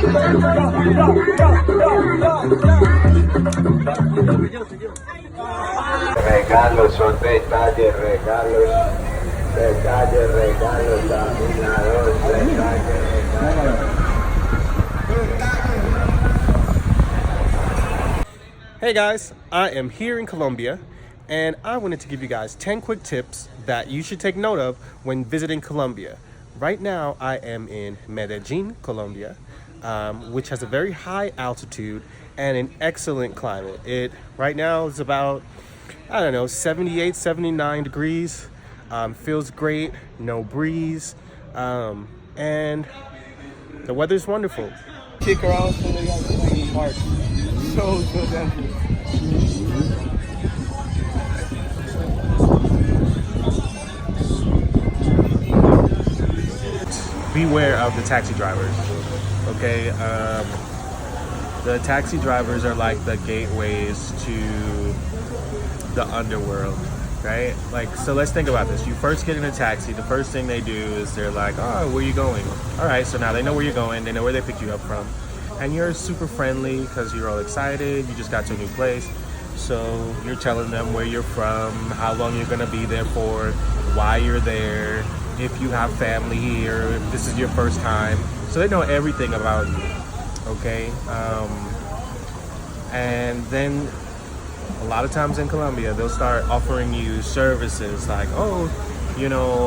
Regalos son detalles, regalos, detalles, regalos, caminadores, detalles, regalos. Hey guys, I am here in Colombia, and I wanted to give you guys 10 quick tips that you should take note of when visiting Colombia. Right now, I am in Medellin, Colombia, which has a very high altitude and an excellent climate. Right now is about, 78, 79 degrees. Feels great, no breeze, and the weather's wonderful. Kick around so they got playing in the park. So empty. Beware of the taxi drivers, okay? The taxi drivers are like the gateways to the underworld, right? Like, so let's think about this. You first get in a taxi, the first thing they do is they're like, oh, where are you going? All right, so now they know where you're going, they know where they picked you up from. And you're super friendly because you're all excited, you just got to a new place. So you're telling them where you're from, how long you're gonna be there for, why you're there, if you have family here, if this is your first time. So they know everything about you, okay? And then a lot of times in Colombia, they'll start offering you services like, oh,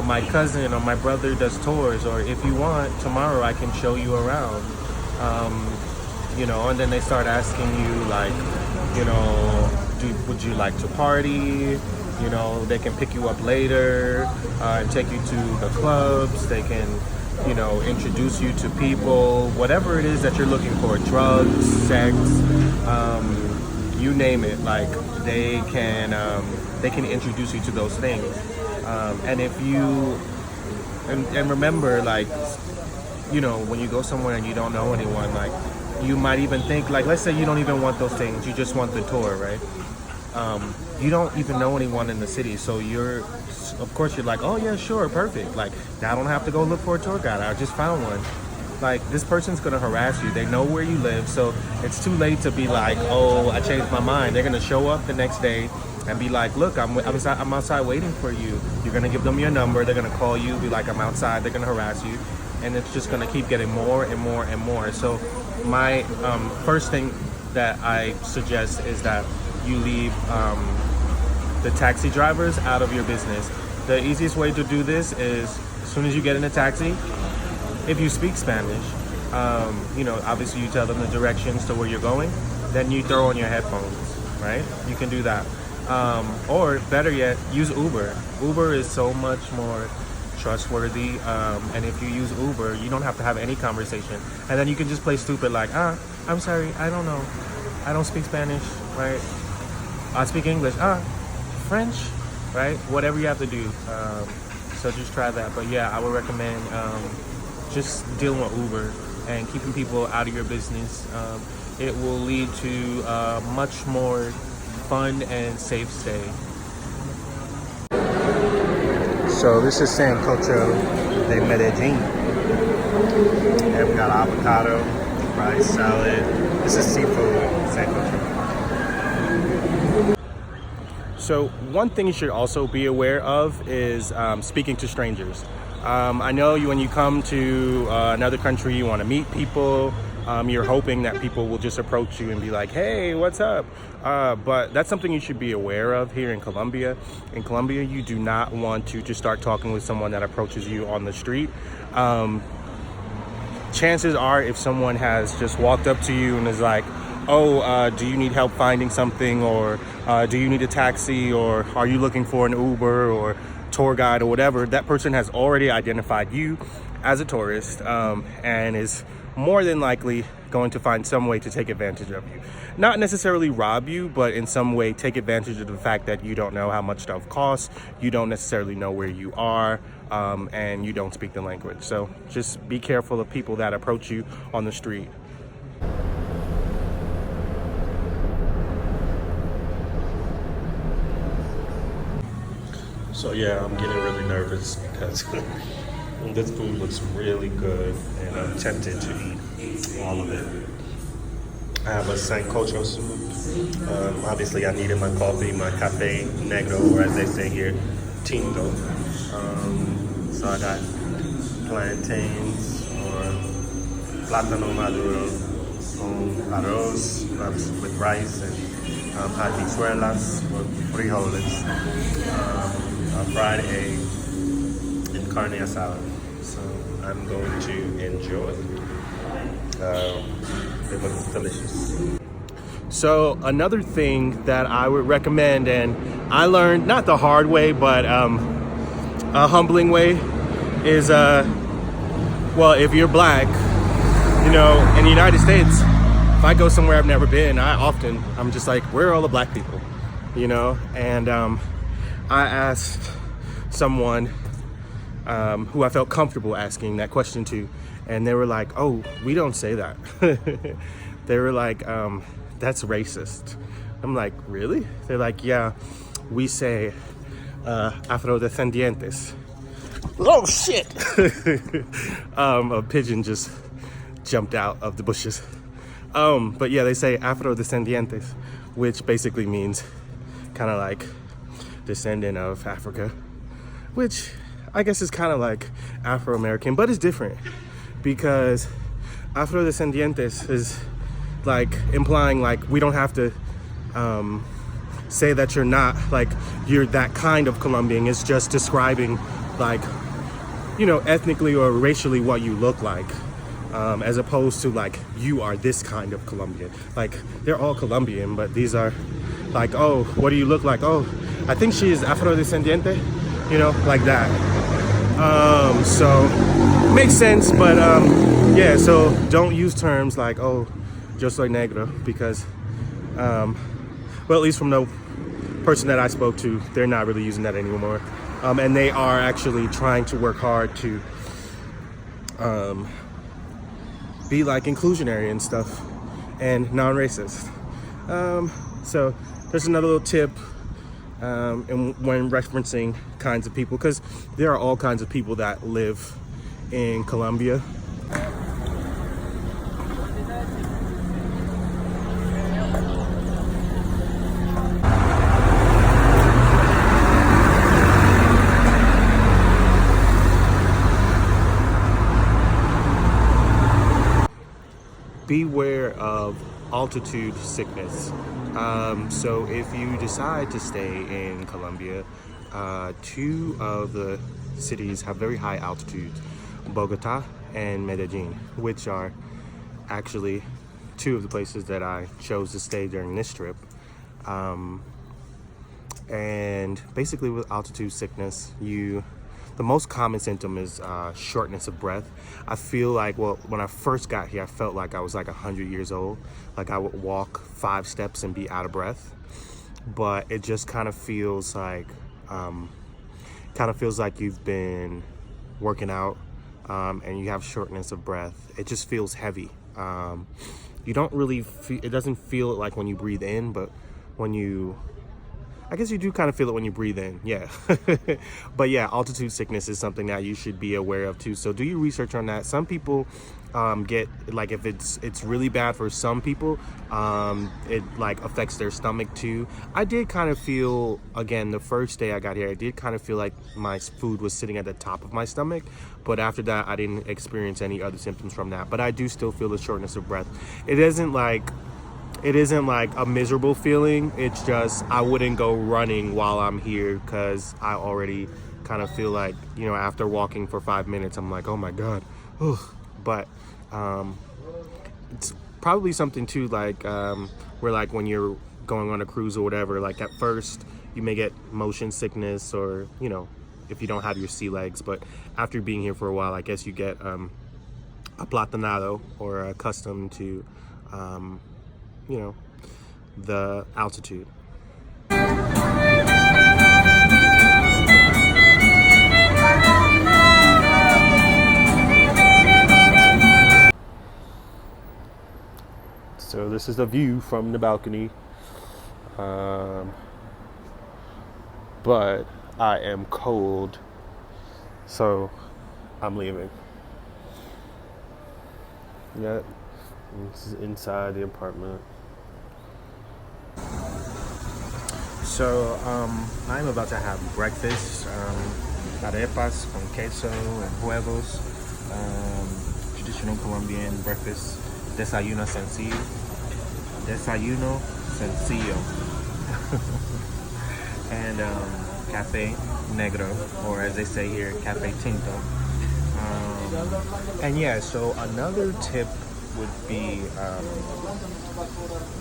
my cousin or my brother does tours, or if you want, tomorrow I can show you around. And then they start asking you like, would you like to party? They can pick you up later and take you to the clubs. They can, introduce you to people, whatever it is that you're looking for, drugs, sex, you name it. Like they can introduce you to those things. And if you, and remember, like, when you go somewhere and you don't know anyone, like you might even think, like, let's say you don't even want those things, you just want the tour, right? You don't even know anyone in the city, so you're like, oh yeah, sure, perfect. Like, now I don't have to go look for a tour guide, I just found one. Like, this person's gonna harass you, they know where you live, so it's too late to be like, oh, I changed my mind. They're gonna show up the next day and be like, look, I'm outside waiting for you. You're gonna give them your number, they're gonna call you, be like, I'm outside, they're gonna harass you, and it's just gonna keep getting more and more and more. So my first thing that I suggest is that you leave the taxi drivers out of your business. The easiest way to do this is, as soon as you get in a taxi, if you speak Spanish, obviously you tell them the directions to where you're going, then you throw on your headphones, right? You can do that. Or better yet, use Uber. Uber is so much more trustworthy, and if you use Uber, you don't have to have any conversation, and then you can just play stupid like, I'm sorry, I don't know, I don't speak Spanish, right? I speak English, French, right? Whatever you have to do. So just try that. But yeah, I would recommend just dealing with Uber and keeping people out of your business. It will lead to a much more fun and safe stay. So this is Sancocho de Medellin. And we got avocado, rice, salad. This is seafood, Sancocho. So one thing you should also be aware of is speaking to strangers. I know when you come to another country, you want to meet people. You're hoping that people will just approach you and be like, hey, what's up? But that's something you should be aware of here in Colombia. In Colombia, you do not want to just start talking with someone that approaches you on the street. Chances are, if someone has just walked up to you and is like, oh, do you need help finding something, or do you need a taxi, or are you looking for an Uber or tour guide or whatever, that person has already identified you as a tourist and is more than likely going to find some way to take advantage of you. Not necessarily rob you, but in some way take advantage of the fact that you don't know how much stuff costs, you don't necessarily know where you are, and you don't speak the language. So just be careful of people that approach you on the street. So yeah, I'm getting really nervous because this food looks really good and I'm tempted to eat. all of it. I have a sancocho soup. Obviously, I needed my coffee, my cafe negro, or as they say here, tinto. So I got plantains or plátano maduro con arroz with rice and habichuelas or frijoles, a fried egg, and carne asada. So I'm going to enjoy. It looks delicious. So another thing that I would recommend, and I learned not the hard way, but a humbling way, is well, if you're black, you know, in the United States, if I go somewhere I've never been, I'm just like, where are all the black people, you know? And I asked someone who I felt comfortable asking that question to, and they were like, oh, we don't say that. They were like, that's racist. I'm like, really? They're like, yeah, we say afrodescendientes. Oh shit! A pigeon just jumped out of the bushes. But yeah, they say afrodescendientes, which basically means kind of like descendant of Africa, which I guess is kind of like Afro-American, but it's different because afrodescendientes is like implying like we don't have to say that you're not like you're that kind of Colombian. It's just describing like, you know, ethnically or racially what you look like, as opposed to like you are this kind of Colombian. Like they're all Colombian, but these are like, oh, what do you look like? Oh, I think she is afrodescendiente, you know, like that. So makes sense, but yeah, so don't use terms like, oh, yo soy negro, because well, at least from the person that I spoke to, they're not really using that anymore. And they are actually trying to work hard to be like inclusionary and stuff and non-racist. So there's another little tip when referencing kinds of people, because there are all kinds of people that live in Colombia. Beware of altitude sickness. So if you decide to stay in Colombia, two of the cities have very high altitudes, Bogota and Medellin, which are actually two of the places that I chose to stay during this trip. And basically with altitude sickness, the most common symptom is shortness of breath. I feel like, well, when I first got here, I felt like I was like 100 years old. Like I would walk 5 steps and be out of breath. But it just kind of feels like, you've been working out and you have shortness of breath. It just feels heavy. You don't really feel, it doesn't feel like when you breathe in, but I guess you do kind of feel it when you breathe in, yeah. But yeah, altitude sickness is something that you should be aware of too. So do your research on that. Some people get, like, if it's really bad for some people, it like affects their stomach too. I did kind of feel, again, the first day I got here, I did kind of feel like my food was sitting at the top of my stomach. But after that, I didn't experience any other symptoms from that. But I do still feel the shortness of breath. It isn't like a miserable feeling. It's just I wouldn't go running while I'm here because I already kind of feel like, you know, after walking for 5 minutes, I'm like, oh my God. Ugh. But it's probably something too, like where like when you're going on a cruise or whatever, like at first you may get motion sickness or, you know, if you don't have your sea legs. But after being here for a while, I guess you get aplatanado or accustomed to you know, the altitude. So this is the view from the balcony. But I am cold, so I'm leaving. Yep. This is inside the apartment. So I'm about to have breakfast. Arepas con queso and huevos. Traditional Colombian breakfast. Desayuno sencillo. Desayuno sencillo. And cafe negro, or as they say here, cafe tinto. And yeah, so another tip would be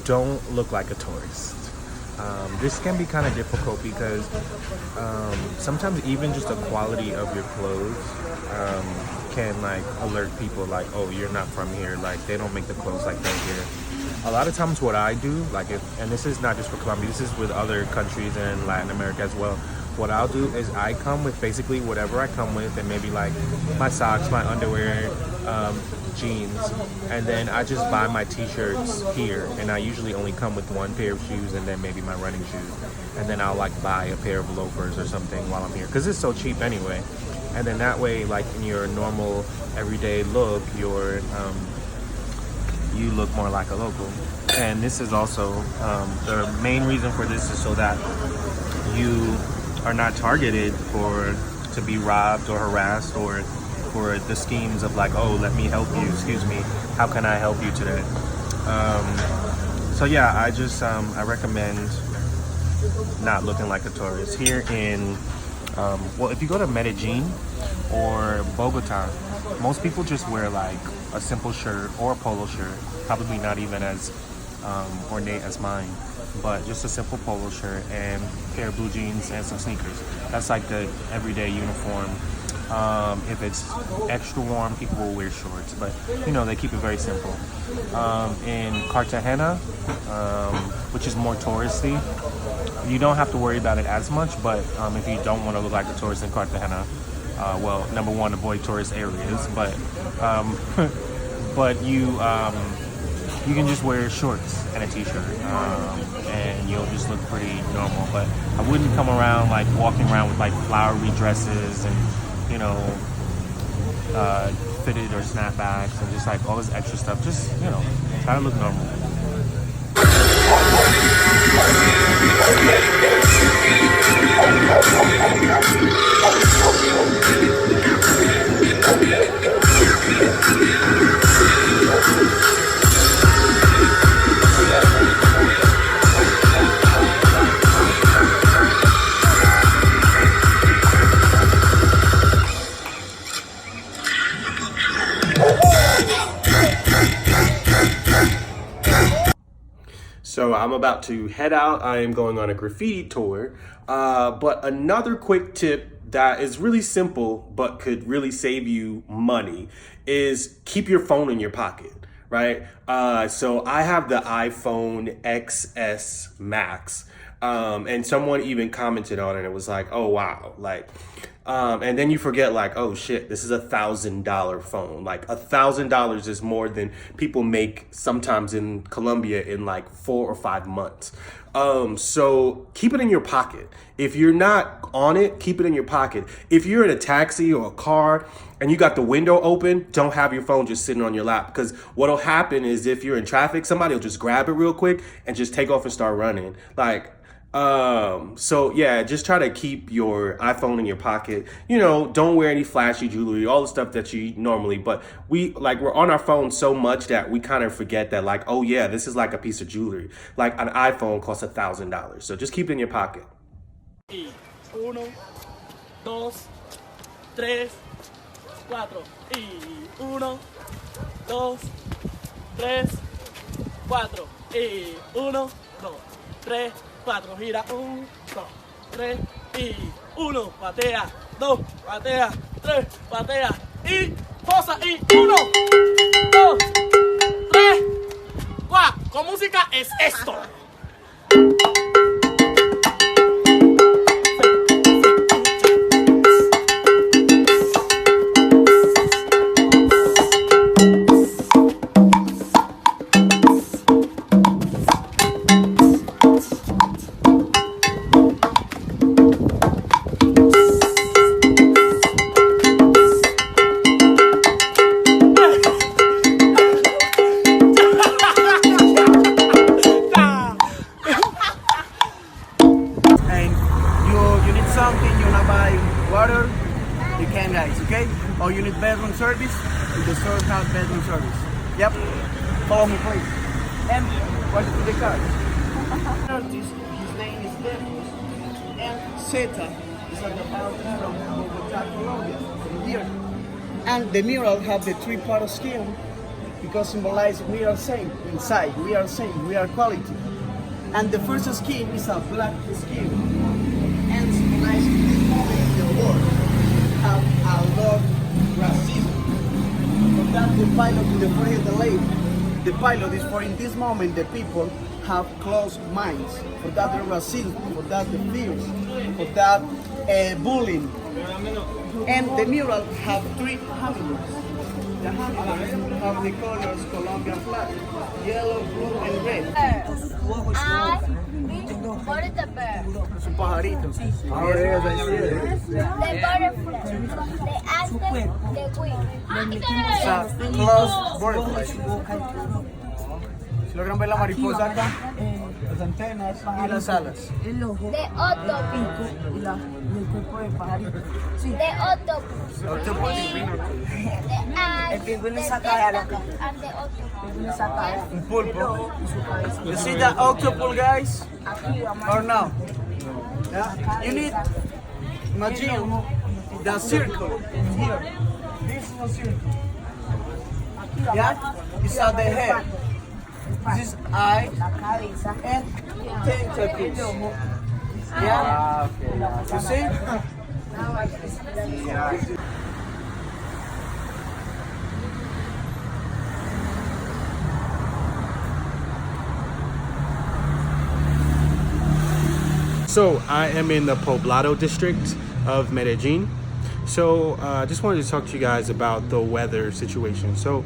don't look like a tourist. This can be kind of difficult because sometimes even just the quality of your clothes can like alert people like, oh, you're not from here. Like they don't make the clothes like that here. A lot of times what I do, like and this is not just for Colombia, this is with other countries in Latin America as well. What I'll do is I come with basically whatever I come with, and maybe like my socks, my underwear, jeans, and then I just buy my t-shirts here, and I usually only come with one pair of shoes and then maybe my running shoes, and then I'll like buy a pair of loafers or something while I'm here because it's so cheap anyway. And then that way, like in your normal everyday look, you look more like a local. And this is also the main reason for this is so that you are not targeted to be robbed or harassed, or for the schemes of like, oh, let me help you, excuse me, how can I help you today? So yeah, I recommend not looking like a tourist. Here in, well, if you go to Medellin or Bogota, most people just wear like a simple shirt or a polo shirt, probably not even as ornate as mine, but just a simple polo shirt and a pair of blue jeans and some sneakers. That's like the everyday uniform. If it's extra warm, people will wear shorts, but you know, they keep it very simple. In Cartagena, which is more touristy, you don't have to worry about it as much, but if you don't want to look like a tourist in Cartagena, well, number one, avoid tourist areas, but but you can just wear shorts and a t-shirt, and you'll just look pretty normal. But I wouldn't come around like walking around with like flowery dresses and, you know, fitted or snapbacks and just like all this extra stuff. Just, you know, try to look normal. So I'm about to head out. I am going on a graffiti tour. But another quick tip that is really simple but could really save you money is keep your phone in your pocket, right? So I have the iPhone XS Max. And someone even commented on it. It was like, oh, wow. Like, and then you forget like, oh shit, this is $1,000 phone. Like $1,000 is more than people make sometimes in Colombia in like 4 or 5 months. So keep it in your pocket. If you're not on it, keep it in your pocket. If you're in a taxi or a car and you got the window open, don't have your phone just sitting on your lap, because what'll happen is if you're in traffic, somebody will just grab it real quick and just take off and start running. Like, so yeah, just try to keep your iPhone in your pocket. You know, don't wear any flashy jewelry, all the stuff that you normally, but we're on our phone so much that we kind of forget that like, oh yeah, this is like a piece of jewelry. Like an iPhone costs $1,000. So just keep it in your pocket. Y 1, 2, 3, 4. Y 1, 2, 3, 4. Y 1, 2, 3, 4. Gira 1, 2, 3 y 1. Patea, 2, patea, 3, patea y posa. Y 1, 2, 3, 4. Con música es esto. service, the store has bedroom service. Yep. Follow me, please. And watch the car. Artist, his name is Lemos, and Zeta is like a fountain from Bogota, Colombia, from here. And the mural have the three-part skin because symbolize we are same inside, we are same, we are quality. And the first skin is a black skin, and symbolize this moment in the world have a lot of racism. For that, the pilot in the forehead, the left, the pilot is for in this moment the people have closed minds. For that, the racism, for that, the fears, for that, bullying. And the mural have three animals. The animals have the colors Colombian flag, yellow, blue, and red. What is the bird? Es un pajarito. The butterfly. The aztec, the wing. It's a closed butterfly. Si logran ver la mariposa acá, las antenas y las alas. The octopus. The octopus. The eye. The tentacle and the octopus. Un pulpo. You see the octopus, guys? Or no? Yeah? You need imagine the circle here. This is a circle. Yeah? It's at the head. This is eye and tentacles. Yeah? You see? So I am in the Poblado district of Medellin. So I just wanted to talk to you guys about the weather situation. So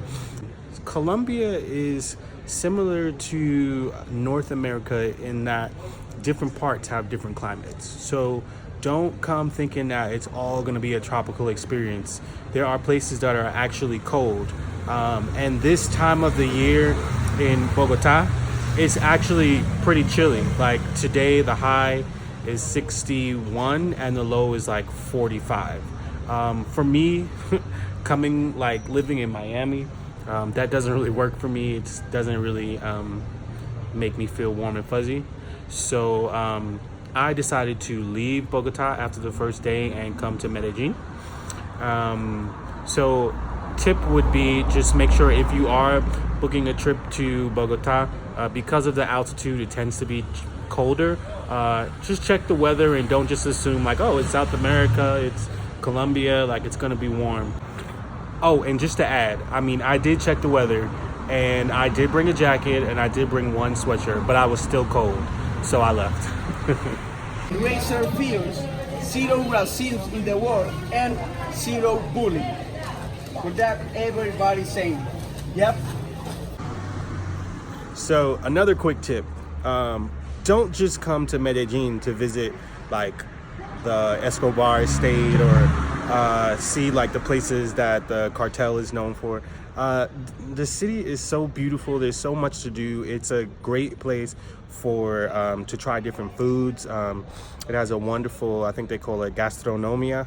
Colombia is similar to North America in that different parts have different climates. So don't come thinking that it's all going to be a tropical experience. There are places that are actually cold. And this time of the year in Bogota, it's actually pretty chilly. Like today, the high is 61 and the low is like 45. For me, living in Miami, that doesn't really work for me. It doesn't really make me feel warm and fuzzy. So I decided to leave Bogota after the first day and come to Medellin. So tip would be just make sure if you are booking a trip to Bogota, because of the altitude, it tends to be colder. Just check the weather and don't just assume like, oh, it's South America, it's Colombia, like it's gonna be warm. Oh, and just to add, I mean, I did check the weather and I did bring a jacket and I did bring one sweatshirt, but I was still cold, so I left. Racer fears, zero racism in the world, and zero bullying. For that, everybody's saying, yep. So another quick tip, don't just come to Medellin to visit like the Escobar estate or see like the places that the cartel is known for. The city is so beautiful. There's so much to do. It's a great place for to try different foods. It has a wonderful, I think they call it gastronomia,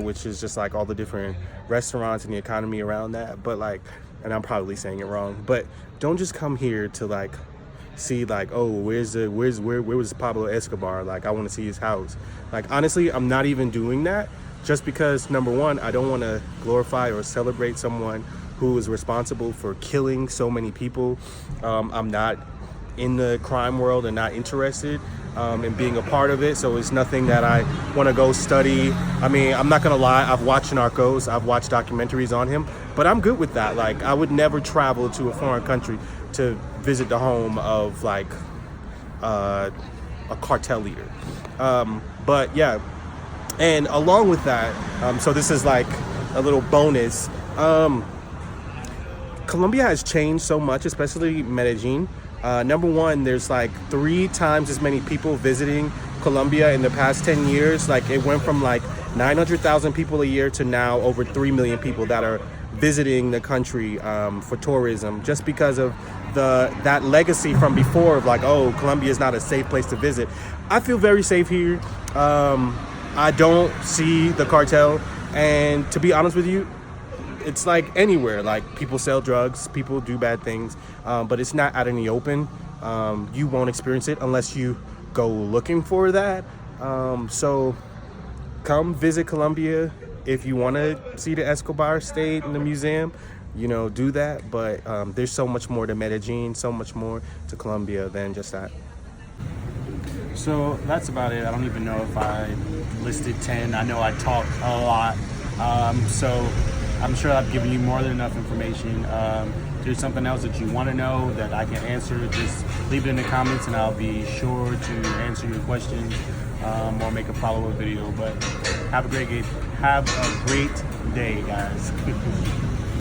which is just like all the different restaurants and the economy around that. But like, and I'm probably saying it wrong, but don't just come here to like see like, oh, where was Pablo Escobar? Like, I want to see his house. Like, honestly, I'm not even doing that just because, number one, I don't want to glorify or celebrate someone who is responsible for killing so many people. I'm not in the crime world and not interested in being a part of it, so it's nothing that I want to go study. I mean, I'm not gonna lie, I've watched Narcos, I've watched documentaries on him, but I'm good with that. Like, I would never travel to a foreign country to visit the home of like a cartel leader. But yeah, and along with that, so this is like a little bonus. Colombia has changed so much, especially Medellin. Number one, there's like 3 times as many people visiting Colombia in the past 10 years. Like, it went from like 900,000 people a year to now over 3 million people that are visiting the country for tourism, just because of that legacy from before of like, oh, Colombia is not a safe place to visit. I feel very safe here. I don't see the cartel, and to be honest with you, it's like anywhere. Like people sell drugs, people do bad things, but it's not out in the open. You won't experience it unless you go looking for that. So come visit Colombia if you want to see the Escobar estate in the museum. You know, do that. But there's so much more to Medellin, so much more to Colombia than just that. So that's about it. I don't even know if I listed 10. I know I talked a lot. So I'm sure I've given you more than enough information. If there's something else that you want to know that I can answer, just leave it in the comments and I'll be sure to answer your questions or make a follow-up video. But have a great day, guys.